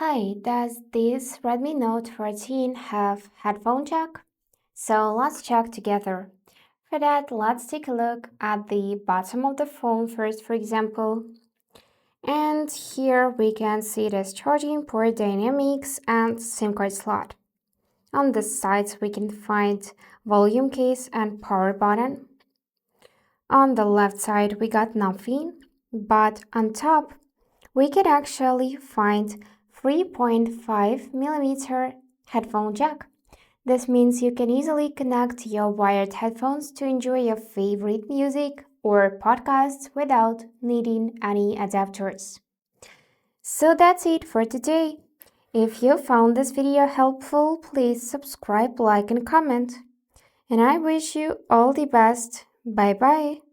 Hi, does this Redmi Note 14 have headphone jack? So let's check together. For that, let's take a look at the bottom of the phone first, for example. And here we can see this charging port dynamics and SIM card slot. On the sides, we can find volume case and power button. On the left side, we got nothing, but on top, we could actually find 3.5mm headphone jack. This means you can easily connect your wired headphones to enjoy your favorite music or podcasts without needing any adapters. So that's it for today. If you found this video helpful, please subscribe, like, and comment. And I wish you all the best. Bye bye.